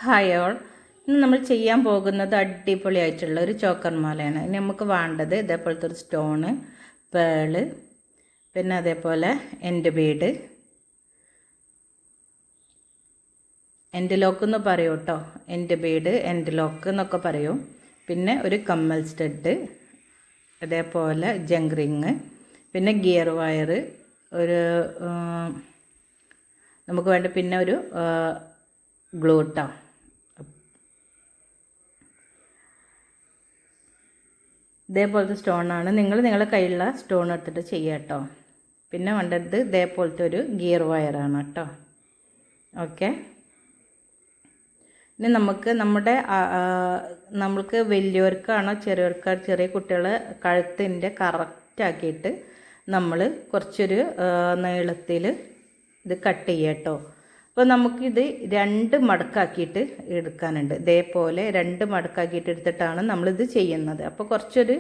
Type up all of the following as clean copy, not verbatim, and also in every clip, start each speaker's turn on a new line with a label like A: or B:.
A: Hi all. ഇന്ന് നമ്മൾ ചെയ്യാൻ പോകുന്നത് അടിപൊളിയായിട്ടുള്ള ഒരു ചോക്കർ മാലയാണ്. ഇനി നമുക്ക് വേണ്ടത് ഇതേപോലത്തെ ഒരു സ്റ്റോണ്, പേള്, പിന്നെ അതേപോലെ എൻഡ് ബീഡ്, എൻഡ് ലോക്ക് എന്ന് പറയും കേട്ടോ. എൻഡ് ബീഡ്, എൻഡ് ലോക്ക് എന്നൊക്കെ പറയും. പിന്നെ ഒരു കമ്മൽ സ്റ്റഡ്, അതേപോലെ ജങ്ക് റിങ്, പിന്നെ ഗിയർ വയർ, ഒരു നമുക്ക് വേണ്ട പിന്നെ ഒരു ഗ്ലൂ കേട്ടോ. ഇതേപോലത്തെ സ്റ്റോണാണ്. നിങ്ങളുടെ കയ്യിലുള്ള സ്റ്റോൺ എടുത്തിട്ട് ചെയ്യുക കേട്ടോ. പിന്നെ വേണ്ടത് ഇതേപോലത്തെ ഒരു ഗിയർ വയറാണ് കേട്ടോ. ഓക്കെ. ഇനി നമ്മൾക്ക് വലിയവർക്കാണോ ചെറിയ കുട്ടികളെ കഴുത്തിൻ്റെ കറക്റ്റാക്കിയിട്ട് നമ്മൾ കുറച്ചൊരു നീളത്തിൽ ഇത് കട്ട് ചെയ്യുക കേട്ടോ. അപ്പോൾ നമുക്കിത് 2 മടക്കാക്കിയിട്ട് എടുക്കാനുണ്ട്. ഇതേപോലെ 2 മടക്കാക്കിയിട്ട് എടുത്തിട്ടാണ് നമ്മളിത് ചെയ്യുന്നത്. അപ്പോൾ കുറച്ചൊരു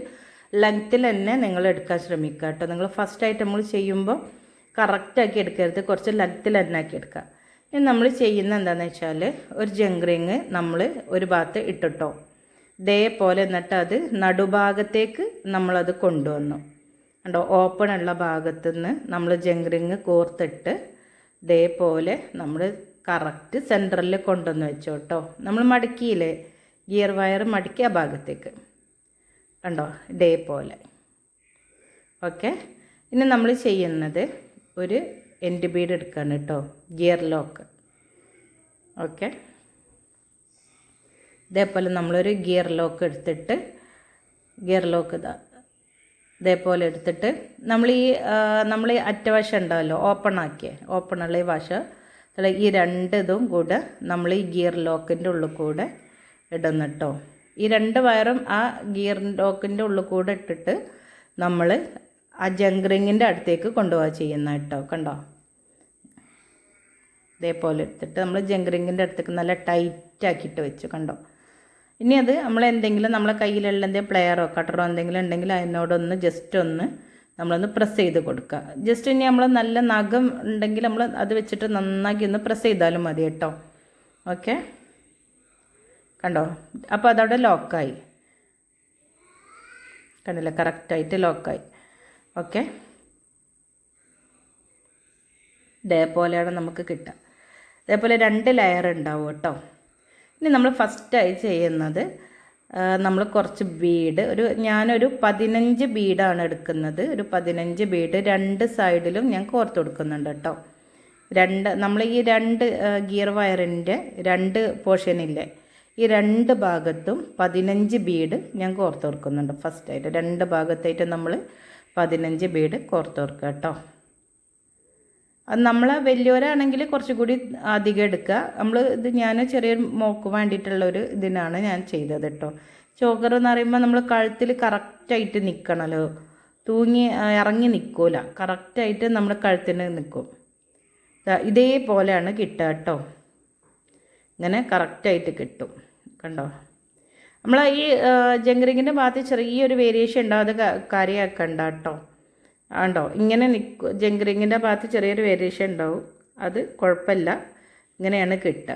A: ലെങ്ത്തിൽ തന്നെ നിങ്ങൾ എടുക്കാൻ ശ്രമിക്കുക കേട്ടോ. നിങ്ങൾ ഫസ്റ്റായിട്ട് നമ്മൾ ചെയ്യുമ്പോൾ കറക്റ്റാക്കി എടുക്കരുത്, കുറച്ച് ലെങ്ത്തിൽ തന്നെ ആക്കി എടുക്കുക. ഇനി നമ്മൾ ചെയ്യുന്നത് എന്താണെന്ന് വെച്ചാൽ ഒരു ജങ്ക് റിങ് നമ്മൾ ഒരു ഭാഗത്ത് ഇട്ടിട്ടോ. ഇതേപോലെ എന്നിട്ട് അത് നടുഭാഗത്തേക്ക് നമ്മളത് കൊണ്ടുവന്നു കണ്ടോ. ഓപ്പൺ ഉള്ള ഭാഗത്തുനിന്ന് നമ്മൾ ജങ്ക് റിങ് കോർത്തിട്ട് ഇതേപോലെ നമ്മൾ കറക്റ്റ് സെൻറ്ററിൽ കൊണ്ടുവന്ന് വെച്ചോ കേട്ടോ. നമ്മൾ മടക്കിയില്ലേ ഗിയർ വയർ മടക്കിയ ഭാഗത്തേക്ക് കണ്ടോ, ഇതേപോലെ. ഓക്കെ. ഇനി നമ്മൾ ചെയ്യുന്നത് ഒരു എൻഡ് ബീഡ് എടുക്കുകയാണ് കേട്ടോ, ഗിയർ ലോക്ക്. ഓക്കെ. ഇതേപോലെ നമ്മളൊരു ഗിയർ ലോക്ക് എടുത്തിട്ട് ഇതേപോലെ എടുത്തിട്ട് നമ്മൾ ഈ അറ്റവശം ഉണ്ടാവല്ലോ ഓപ്പണുള്ള ഈ വശം ഈ 2 ഇതും കൂടെ നമ്മൾ ഈ ഗിയർ ലോക്കിൻ്റെ ഉള്ളിൽ കൂടെ ഇടുന്നു കേട്ടോ. ഈ 2 വയറും ആ ഗിയർ ലോക്കിൻ്റെ ഉള്ളിൽ കൂടെ ഇട്ടിട്ട് നമ്മൾ ആ ജങ്ക് റിങ്ങിൻ്റെ അടുത്തേക്ക് കൊണ്ടുപോകാൻ ചെയ്യുന്ന കേട്ടോ. കണ്ടോ, ഇതേപോലെ എടുത്തിട്ട് നമ്മൾ ജങ്ക് റിങ്ങിൻ്റെ അടുത്തേക്ക് നല്ല ടൈറ്റാക്കിയിട്ട് വെച്ചു കണ്ടോ. ഇനി അത് നമ്മളെ കയ്യിലുള്ള എന്തെങ്കിലും പ്ലെയറോ കട്ടറോ എന്തെങ്കിലും ഉണ്ടെങ്കിൽ അതിനോടൊന്ന് നമ്മളൊന്ന് പ്രസ് ചെയ്ത് കൊടുക്കുക. ജസ്റ്റ് ഇനി നമ്മൾ നല്ല നഖം ഉണ്ടെങ്കിൽ നമ്മൾ അത് വെച്ചിട്ട് നന്നാക്കി ഒന്ന് പ്രസ് ചെയ്താലും മതി കേട്ടോ. ഓക്കെ. കണ്ടോ, അപ്പോൾ അതവിടെ ലോക്കായി കണ്ടില്ല, കറക്റ്റായിട്ട് ലോക്കായി. ഓക്കെ. ഇതേപോലെയാണ് നമുക്ക് കിട്ടുക. ഇതേപോലെ 2 ലെയർ ഉണ്ടാവും കേട്ടോ. ഇനി നമ്മൾ ഫസ്റ്റായി ചെയ്യുന്നത് നമ്മൾ കുറച്ച് ബീഡ് ഞാനൊരു 15 ബീഡാണ് എടുക്കുന്നത്. ഒരു 15 ബീഡ് 2 സൈഡിലും ഞാൻ കോർത്ത് കൊടുക്കുന്നുണ്ട് കേട്ടോ. നമ്മൾ ഈ 2 ഗിയർ വയറിൻ്റെ 2 പോർഷനില്ലേ, ഈ 2 ഭാഗത്തും 15 ബീഡ് ഞാൻ കോർത്ത് കൊടുക്കുന്നുണ്ട്. ഫസ്റ്റായിട്ട് 2 ഭാഗത്തായിട്ട് നമ്മൾ 15 ബീഡ് കോർത്ത് കൊടുക്കുക കേട്ടോ. അത് നമ്മൾ വലിയവരാണെങ്കിൽ കുറച്ചുകൂടി അധികം എടുക്കുക. ഞാൻ ചെറിയൊരു മോക്ക് വേണ്ടിയിട്ടുള്ളൊരു ഇതിനാണ് ഞാൻ ചെയ്തത് കേട്ടോ. ചോക്കർ എന്ന് പറയുമ്പോൾ നമ്മൾ കഴുത്തിൽ കറക്റ്റായിട്ട് നിൽക്കണമല്ലോ, തൂങ്ങി ഇറങ്ങി നിൽക്കില്ല, കറക്റ്റായിട്ട് നമ്മൾ കഴുത്തിന് നിൽക്കും. ഇതേപോലെയാണ് കിട്ടുക കേട്ടോ. ഇങ്ങനെ കറക്റ്റായിട്ട് കിട്ടും കണ്ടോ. നമ്മൾ ഈ ജങ്ക് റിങ്ങിൻ്റെ ഭാഗത്ത് ചെറിയൊരു വേരിയേഷൻ ഉണ്ടാവും, അത് കാര്യമാക്കണ്ട കേട്ടോ. ആണ്ടോ, ഇങ്ങനെ ജങ്ക് റിങ്ങിൻ്റെ ഭാഗത്ത് ചെറിയൊരു വേരിയേഷൻ ഉണ്ടാവും, അത് കുഴപ്പമില്ല. ഇങ്ങനെയാണ് കിട്ടുക.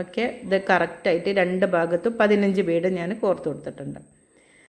A: ഓക്കെ. ഇത് കറക്റ്റായിട്ട് 2 ഭാഗത്തും 15 ബീഡ് ഞാൻ കോർത്ത് കൊടുത്തിട്ടുണ്ട്.